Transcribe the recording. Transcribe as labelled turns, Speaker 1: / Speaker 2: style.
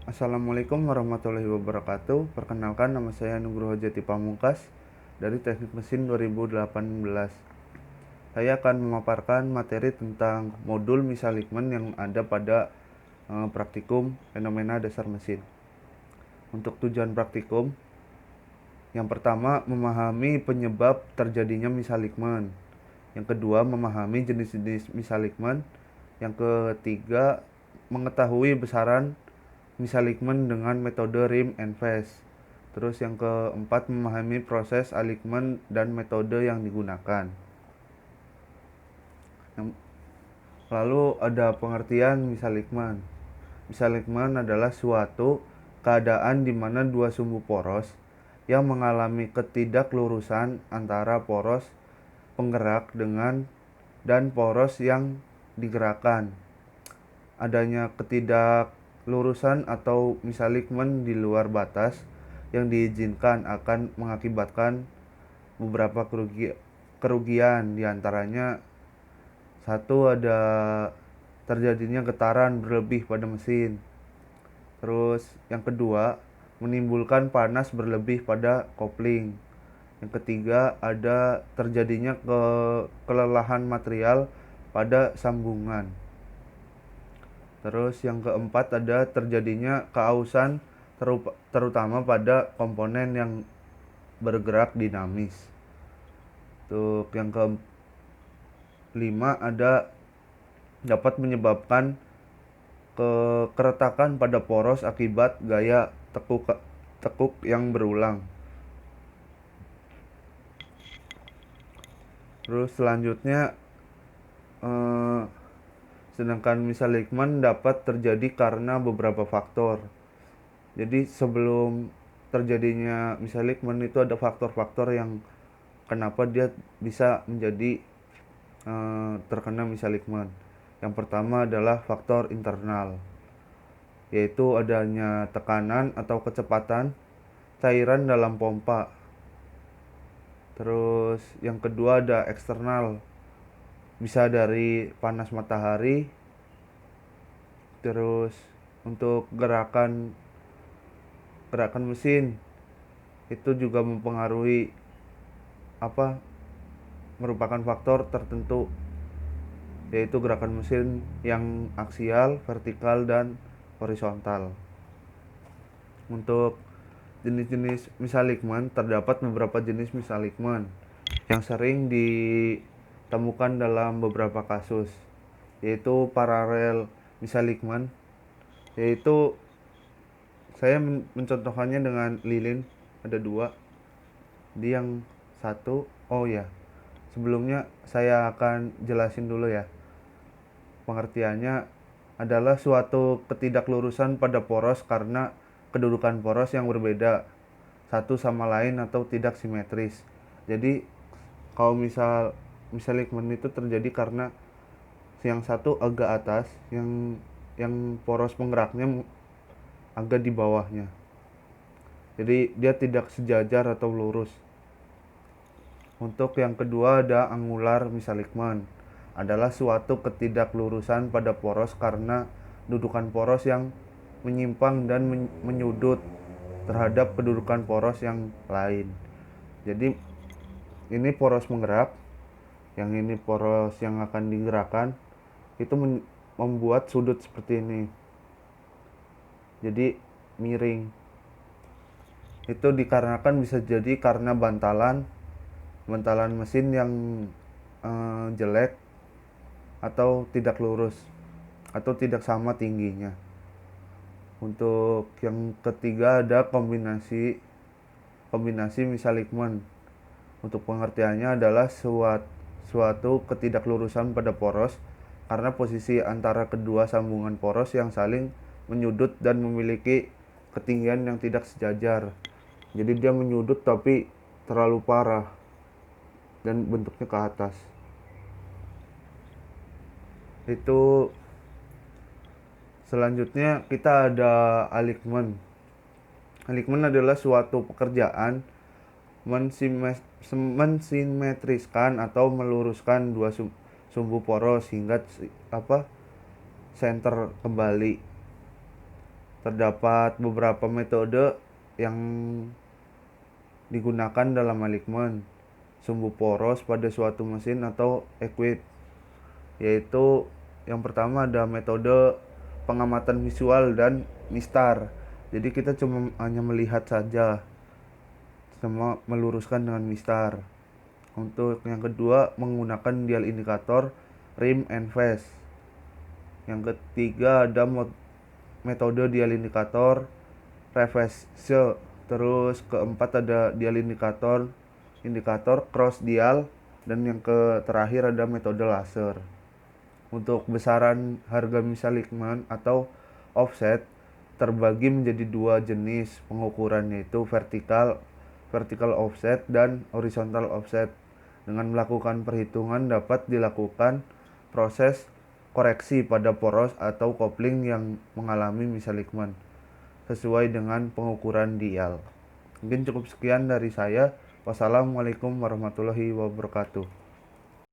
Speaker 1: Assalamualaikum warahmatullahi wabarakatuh. Perkenalkan, nama saya Nugroho Jati Pamungkas dari Teknik Mesin 2018. Saya akan memaparkan materi tentang modul Misaligman yang ada pada praktikum fenomena dasar mesin. Untuk tujuan praktikum, yang pertama memahami penyebab terjadinya Misaligman. Yang kedua, memahami jenis-jenis Misaligman. Yang ketiga, mengetahui besaran Misaligman dengan metode rim and phase. Terus yang keempat, memahami proses aligman dan metode yang digunakan. Lalu ada pengertian Misaligman. Misaligman adalah suatu keadaan di mana dua sumbu poros yang mengalami ketidaklurusan antara poros penggerak dan poros yang digerakkan. Adanya ketidaklurusan atau Misaligman di luar batas yang diizinkan akan mengakibatkan beberapa kerugian, diantaranya satu, ada terjadinya getaran berlebih pada mesin. Terus yang kedua, menimbulkan panas berlebih pada kopling. Yang ketiga, ada terjadinya kelelahan material pada sambungan. Terus yang keempat, ada terjadinya keausan terutama pada komponen yang bergerak dinamis. Untuk yang kelima, ada dapat menyebabkan keretakan pada poros akibat gaya tekuk yang berulang. Terus selanjutnya, sedangkan Misaligman dapat terjadi karena beberapa faktor. Jadi sebelum terjadinya Misaligman itu ada faktor-faktor yang kenapa dia bisa menjadi terkena Misaligman. Yang pertama adalah faktor internal, yaitu adanya tekanan atau kecepatan cairan dalam pompa. Terus yang kedua ada eksternal, bisa dari panas matahari. Terus untuk gerakan mesin itu juga mempengaruhi merupakan faktor tertentu, yaitu gerakan mesin yang aksial, vertikal, dan horizontal. Untuk jenis-jenis Misaligman, terdapat beberapa jenis Misaligman yang sering ditemukan dalam beberapa kasus, yaitu paralel Misaligman, yaitu saya mencontohkannya dengan lilin, ada dua. Di yang satu, sebelumnya saya akan jelasin dulu ya. Pengertiannya adalah suatu ketidaklurusan pada poros karena kedudukan poros yang berbeda satu sama lain atau tidak simetris. Jadi kalau Misaligman itu terjadi karena yang satu agak atas, yang poros penggeraknya agak di bawahnya. Jadi dia tidak sejajar atau lurus. Untuk yang kedua ada angular Misaligman, adalah suatu ketidaklurusan pada poros karena dudukan poros yang menyimpang dan menyudut terhadap kedudukan poros yang lain. Jadi ini poros menggerak, yang ini poros yang akan digerakkan, itu membuat sudut seperti ini. Jadi miring. Itu dikarenakan bisa jadi karena bantalan mesin yang jelek atau tidak lurus atau tidak sama tingginya. Untuk yang ketiga ada kombinasi Misaligman. Untuk pengertiannya adalah suatu ketidaklurusan pada poros karena posisi antara kedua sambungan poros yang saling menyudut dan memiliki ketinggian yang tidak sejajar. Jadi dia menyudut tapi terlalu parah dan bentuknya ke atas. Itu selanjutnya kita ada aligman. Aligman adalah suatu pekerjaan mensimetriskan atau meluruskan dua sumbu poros hingga center kembali. Terdapat beberapa metode yang digunakan dalam alignment sumbu poros pada suatu mesin atau equip, yaitu yang pertama ada metode pengamatan visual dan MISTAR. Jadi kita cuma hanya melihat saja, sama meluruskan dengan MISTAR. Untuk yang kedua menggunakan dial indikator rim and phase. Yang ketiga ada metode dial indikator reverse. Terus keempat ada dial indikator cross dial, dan yang terakhir ada metode laser. Untuk besaran harga misalignment atau offset terbagi menjadi dua jenis pengukuran, yaitu vertical offset dan horizontal offset. Dengan melakukan perhitungan dapat dilakukan proses koreksi pada poros atau kopling yang mengalami misalignment sesuai dengan pengukuran dial. Mungkin cukup sekian dari saya. Wassalamualaikum warahmatullahi wabarakatuh.